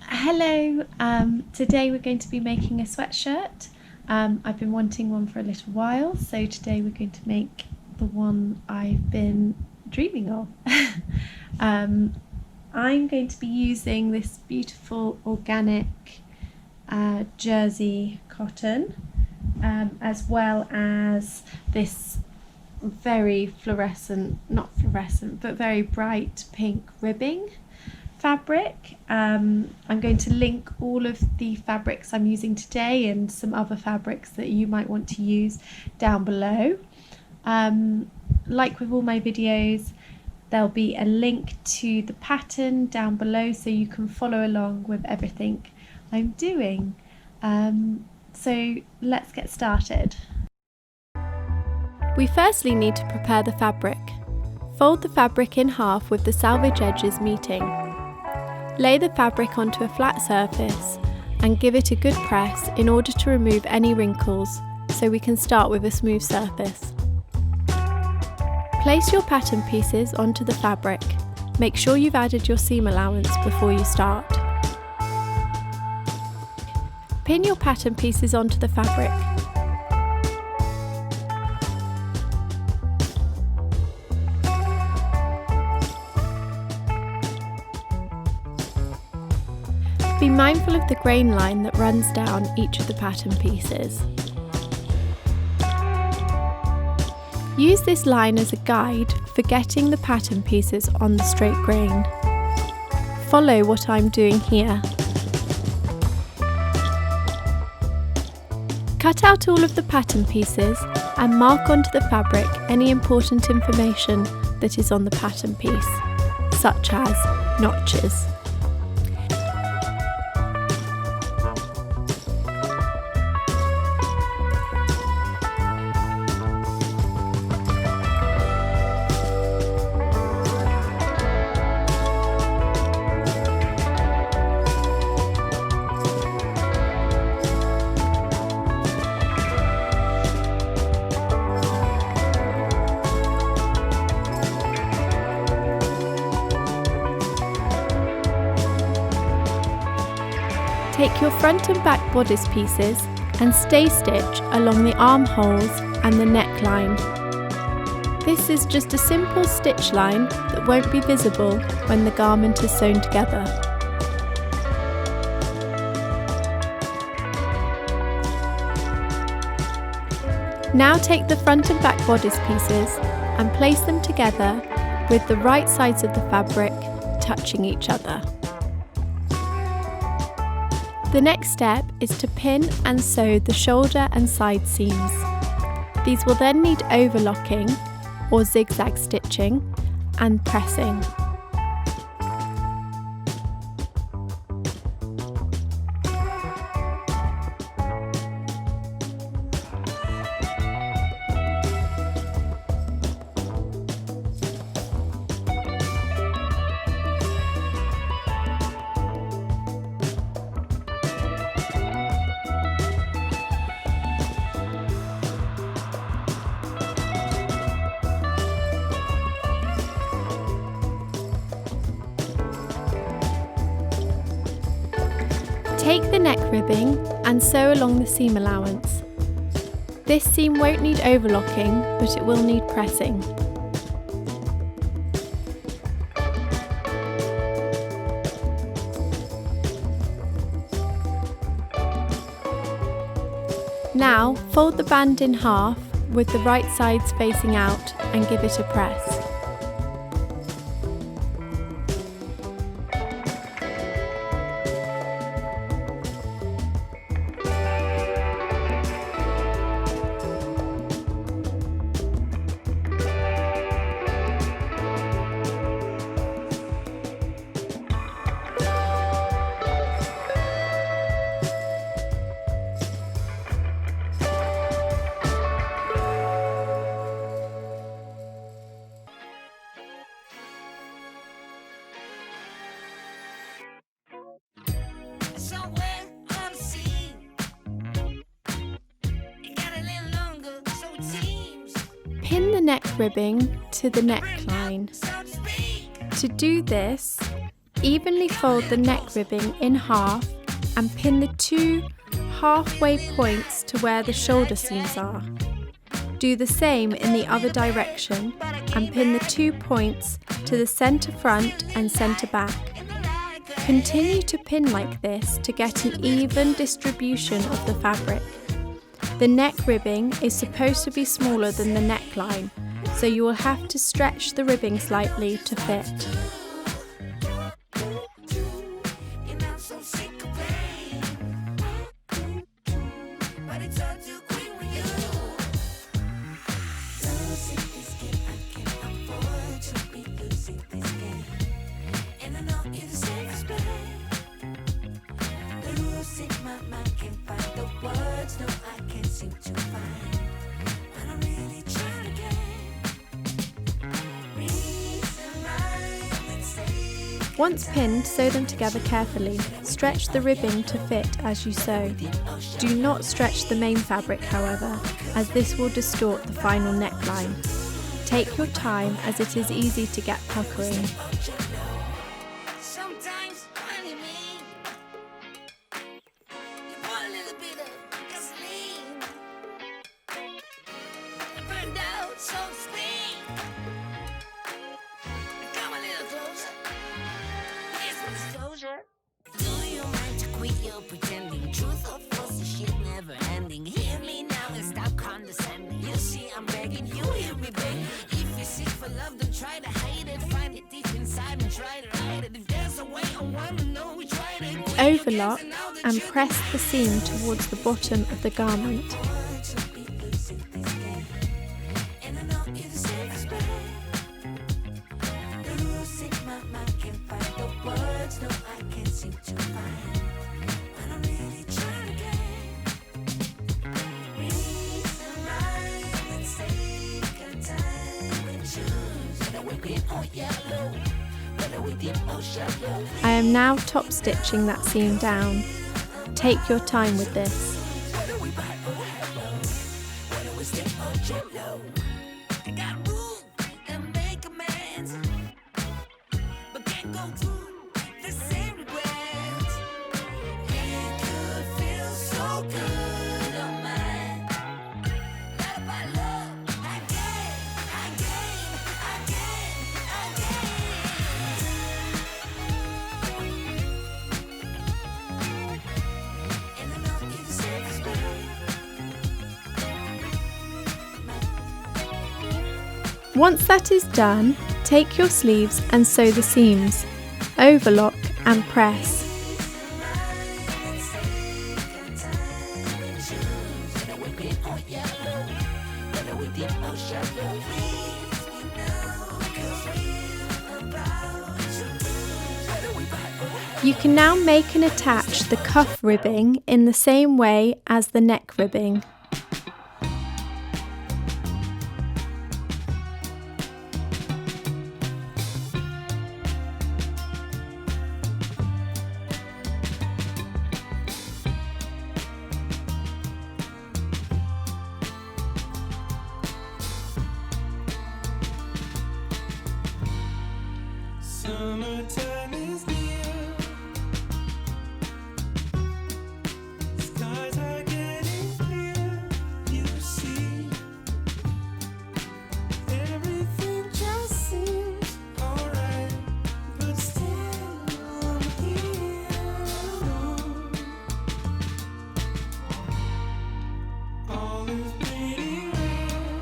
Hello, today we're going to be making a sweatshirt. I've been wanting one for a little while, so today we're going to make the one I've been dreaming of. I'm going to be using this beautiful organic jersey cotton, as well as this very very bright pink ribbing fabric. I'm going to link all of the fabrics I'm using today and some other fabrics that you might want to use down below. Like with all my videos, there'll be a link to the pattern down below so you can follow along with everything I'm doing. So let's get started. We firstly need to prepare the fabric. Fold the fabric in half with the selvage edges meeting. Lay the fabric onto a flat surface and give it a good press in order to remove any wrinkles, so we can start with a smooth surface. Place your pattern pieces onto the fabric. Make sure you've added your seam allowance before you start. Pin your pattern pieces onto the fabric. Be mindful of the grain line that runs down each of the pattern pieces. Use this line as a guide for getting the pattern pieces on the straight grain. Follow what I'm doing here. Cut out all of the pattern pieces and mark onto the fabric any important information that is on the pattern piece, such as notches. Take your front and back bodice pieces and stay stitch along the armholes and the neckline. This is just a simple stitch line that won't be visible when the garment is sewn together. Now take the front and back bodice pieces and place them together with the right sides of the fabric touching each other. The next step is to pin and sew the shoulder and side seams. These will then need overlocking or zigzag stitching and pressing. Take the neck ribbing and sew along the seam allowance. This seam won't need overlocking, but it will need pressing. Now fold the band in half with the right sides facing out and give it a press. Pin the neck ribbing to the neckline. To do this, Evenly fold the neck ribbing in half and pin the 2 halfway points to where the shoulder seams are. Do the same in the other direction and pin the 2 points to the centre front and centre back. Continue to pin like this to get an even distribution of the fabric. The neck ribbing is supposed to be smaller than the neckline, so you will have to stretch the ribbing slightly to fit. Once pinned, sew them together carefully. Stretch the ribbing to fit as you sew. Do not stretch the main fabric, however, as this will distort the final neckline. Take your time, as it is easy to get puckering. Pretending truth or false, the shit never ending. Hear me now and stop condescending. You see, I'm begging you, hear me beg. If you seek for love, don't try to hide it. Find it deep inside and try to hide it. If there's a way, I want to know which way to go. Overlock and press the seam towards the bottom of the garment. I am now top stitching that seam down. Take your time with this. Once that is done, take your sleeves and sew the seams. Overlock and press. You can now make and attach the cuff ribbing in the same way as the neck ribbing. Summertime is near. Skies are getting clear. You see, everything just seems alright, but still I'm here. All is pretty red.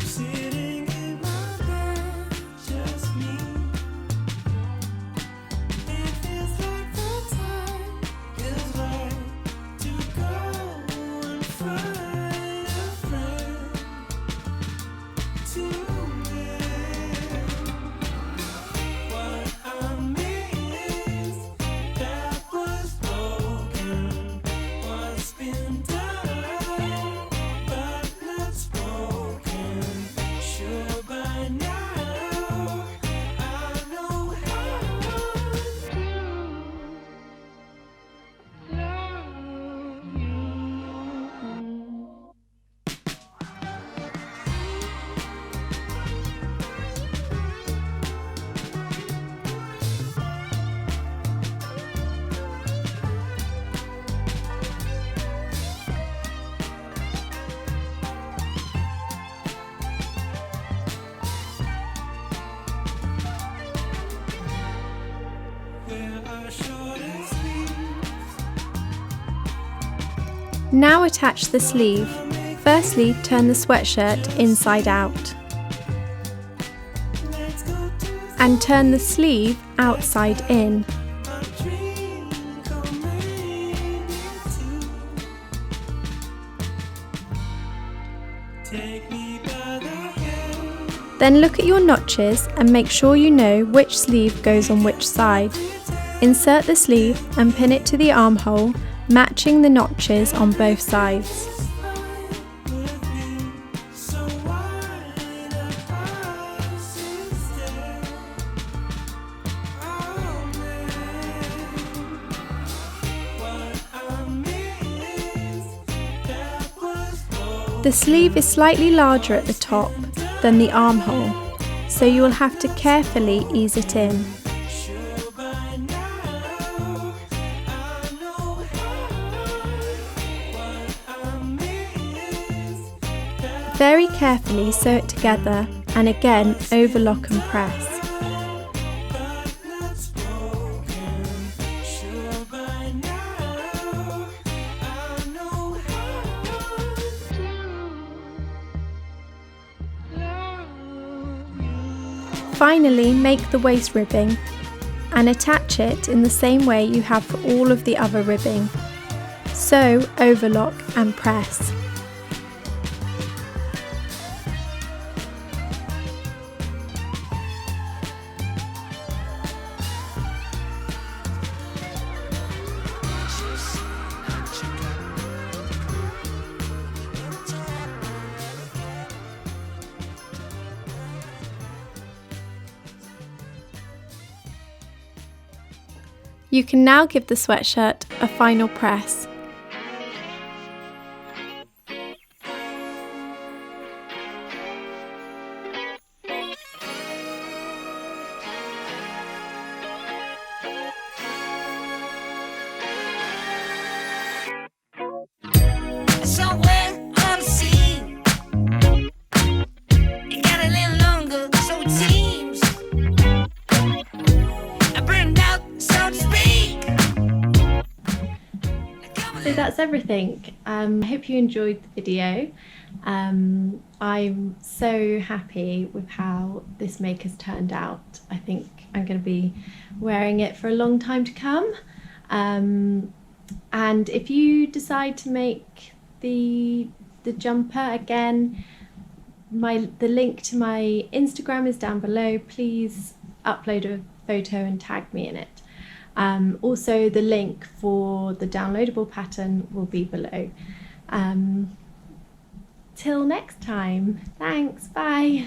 Sitting in my bed. Now attach the sleeve. Firstly, turn the sweatshirt inside out. And turn the sleeve outside in. Then look at your notches and make sure you know which sleeve goes on which side. Insert the sleeve and pin it to the armhole, matching the notches on both sides. The sleeve is slightly larger at the top than the armhole, so you will have to carefully ease it in. Very carefully sew it together and again overlock and press. Finally, make the waist ribbing and attach it in the same way you have for all of the other ribbing. Sew, overlock and press. You can now give the sweatshirt a final press. Somewhere on the scene, it got a little longer, so it seems. I burned out, so to speak. So that's everything. I hope you enjoyed the video. I'm so happy with how this maker's turned out. I think I'm going to be wearing it for a long time to come. And if you decide to make the jumper, again, the link to my Instagram is down below. Please upload a photo and tag me in it. Also, the link for the downloadable pattern will be below. Till next time, thanks, bye.